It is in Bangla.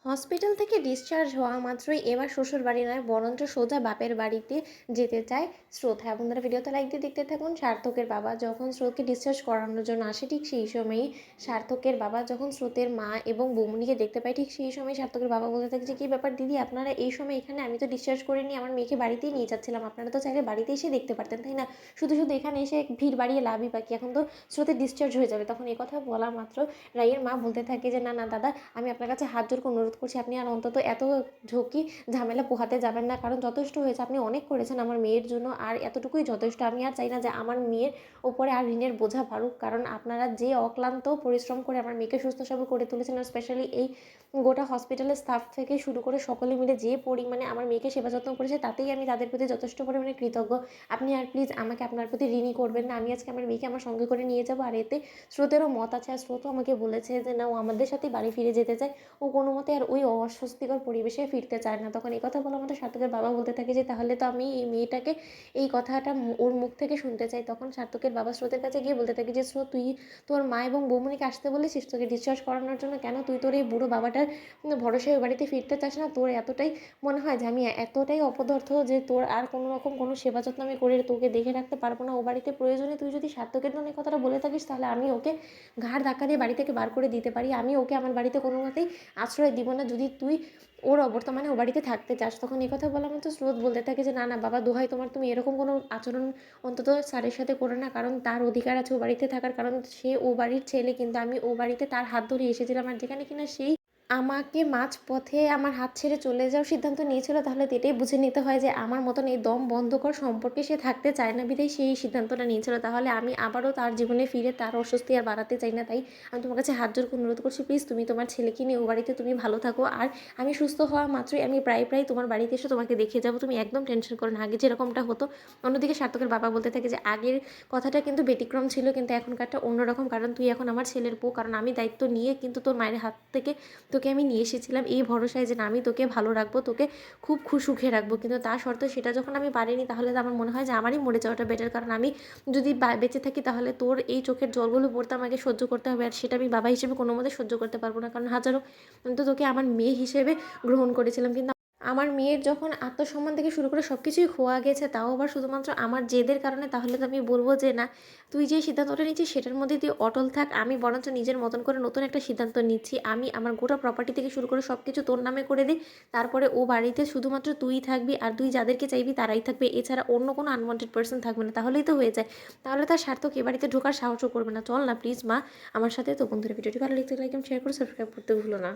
হসপিটাল থেকে ডিসচার্জ হওয়া মাত্রই এবার শ্বশুরবাড়ি নয় বরঞ্চ সোজা বাপের বাড়িতে যেতে চায় স্রোত। হ্যাঁ বন্ধুরা, ভিডিওতে লাইক দিয়ে দেখতে থাকুন। সার্থকের বাবা যখন স্রোতকে ডিসচার্জ করানোর জন্য আসে, ঠিক সেই সময়ই সার্থকের বাবা যখন স্রোতের মা এবং বৌমনিকে দেখতে পায়, ঠিক সেই সময় সার্থকের বাবা বলতে থাকে যে, কী ব্যাপার দিদি, আপনারা এই সময় এখানে? আমি তো ডিসচার্জ করে নিয়ে আমার মেয়েকে বাড়িতেই নিয়ে যাচ্ছিলাম, আপনারা তো চাইলে বাড়িতে এসে দেখতে পারতেন, তাই না? শুধু শুধু এখানে এসে ভিড় বাড়িয়ে লাভই বাকি, এখন তো স্রোতের ডিসচার্জ হয়ে যাবে। তখন এই কথা বলা মাত্র রাইয়ের মা বলতে থাকে যে, না না দাদা, আমি আপনার কাছে হাত জোর করে অনুরোধ করছি, আপনি আর অন্তত এত ঝক্কি ঝামেলা পোহাতে যাবেন না, কারণ যথেষ্ট হয়েছে, আপনি অনেক করেছেন আমার মেয়ের জন্য, আর এতটুকুই যথেষ্ট। আমি আর চাই না যে আমার মেয়ের ওপরে আর ঋণের বোঝা বাড়ুক, কারণ আপনারা যে অক্লান্ত পরিশ্রম করে আমার মেয়েকে সুস্থ সবল করে তুলেছেন, আর স্পেশালি এই গোটা হসপিটালের স্টাফ থেকে শুরু করে সকলে মিলে যে পরিমাণে আমার মেয়েকে সেবা যত্ন করেছে, তাতেই আমি তাদের প্রতি যথেষ্ট পরিমাণে কৃতজ্ঞ। আপনি আর প্লিজ আমাকে আপনার প্রতি ঋণী করবেন না। আমি আজকে আমার মেয়েকে আমার সঙ্গে করে নিয়ে যাবো, আর এতে স্রোতেরও মত আছে, আর স্রোতও আমাকে বলেছে যে না, ও আমাদের সাথেই বাড়ি ফিরে যেতে চায়, ও কোনো মতে আর ওই অস্বস্তিকর পরিবেশে ফিরতে চায় না। তখন এই কথা বলা আমাদের সার্থকের বাবা বলতে থাকে যে, তাহলে তো আমি এই মেয়েটাকে এই কথাটা ওর মুখ থেকে শুনতে চাই। তখন সার্থকের বাবা স্রোতের কাছে গিয়ে বলতে থাকে যে, স্রোত, তুই তোর মা এবং বৌমনিকে আসতে বলেছিস তোকে ডিসচার্জ করানোর জন্য, কেন তুই তোর এই বুড়ো বাবাটার ভরসায় ওই বাড়িতে ফিরতে চাস না? তোর এতটাই মনে হয় যে আমি এতটাই অপদার্থ যে তোর আর কোনো রকম কোনো সেবা যত্ন আমি করে তোকে দেখে রাখতে পারবো না ও বাড়িতে? প্রয়োজনে তুই যদি সার্থকের জন্য এই কথাটা বলে থাকিস, তাহলে আমি ওকে ঘাড় ধাক্কা দিয়ে বাড়ি থেকে বার করে দিতে পারি। আমি ওকে আমার বাড়িতে কোনো মতেই আশ্রয় দিব না, যদি তুই ওর অবর্তমানে ও বাড়িতে থাকতে চাস। তখন এই কথা বলা মতো স্রোত বলতে থাকে যে, না না বাবা, দোহাই তোমার, তুমি এরকম কোনো আচরণ অন্তত স্যারের সাথে করো না, কারণ তার অধিকার আছে ও বাড়িতে থাকার, কারণ সে ও বাড়ির ছেলে, কিন্তু আমি ও বাড়িতে তার হাত ধরে এসেছিলাম, আর যেখানে কিনা সেই আমাকে মাঝপথে আমার হাত ছেড়ে চলে যাওয়ার সিদ্ধান্ত নিয়েছিল, তাহলে তো এটাই বুঝে নিতে হয় যে আমার মতন এই দম বন্ধকর সম্পর্কে সে থাকতে চায় না, বিধায় সেই সিদ্ধান্তটা নিয়েছিল। তাহলে আমি আবারও তার জীবনে ফিরে তার অস্বস্তি আর বাড়াতে চাই না। তাই আমি তোমার কাছে হাত জোর করে অনুরোধ করছি, প্লিজ তুমি তোমার ছেলেকে নিয়ে ও বাড়িতে তুমি ভালো থাকো, আর আমি সুস্থ হওয়া মাত্রই আমি প্রায় প্রায় তোমার বাড়িতে এসে তোমাকে দেখে যাবো, তুমি একদম টেনশন করো না। আগে যেরকমটা হতো। অন্যদিকে সার্থকের বাবা বলতে থাকে যে, আগের কথাটা কিন্তু ব্যতিক্রম ছিল, কিন্তু এখনকারটা অন্যরকম, কারণ তুই এখন আমার ছেলের বউ, কারণ আমি দায়িত্ব নিয়ে কিন্তু তোর মায়ের হাত থেকে তোকে আমি নিয়ে এসেছিলাম এই ভরসায় যে না, আমি তোকে ভালো রাখবো, তোকে খুব সুখে রাখবো, কিন্তু তা সত্ত্বেও সেটা যখন আমি পারিনি, তাহলে তো আমার মনে হয় যে আমারই মরে যাওয়াটা বেটার, কারণ আমি যদি বেঁচে থাকি তাহলে তোর এই চোখের জলগুলো পড়তে আমাকে সহ্য করতে হবে, আর সেটা আমি বাবা হিসেবে কোনো মতে সহ্য করতে পারবো না, কারণ হাজারো আমি তো তোকে আমার মেয়ে হিসেবে গ্রহণ করেছিলাম, কিন্তু আমার মেয়ের যখন আত্মসম্মান থেকে শুরু করে সব কিছুই খোয়া গেছে, তাও আবার শুধুমাত্র আমার জেদের কারণে, তাহলে তো আমি বলবো যে না, তুই যে সিদ্ধান্তটা নিচ্ছিস সেটার মধ্যে তুই অটল থাক। আমি বরঞ্চ নিজের মতন করে নতুন একটা সিদ্ধান্ত নিচ্ছি, আমি আমার গোটা প্রপার্টি থেকে শুরু করে সব কিছু তোর নামে করে দিই। তারপরে ও বাড়িতে শুধুমাত্র তুই থাকবি, আর তুই যাদেরকে চাইবি তারাই থাকবে, এছাড়া অন্য কোনো আনওয়ান্টেড পার্সন থাকবে না। তাহলেই তো হয়ে যায়। তাহলে তার সার্থক এ বাড়িতে ঢোকার সাহসও করবে না। চল না প্লিজ মা আমার সাথে। তো বন্ধুরা, ভিডিওটি ভালো লাগলে লাইক এবং শেয়ার করে সাবস্ক্রাইব করতে ভুলো না।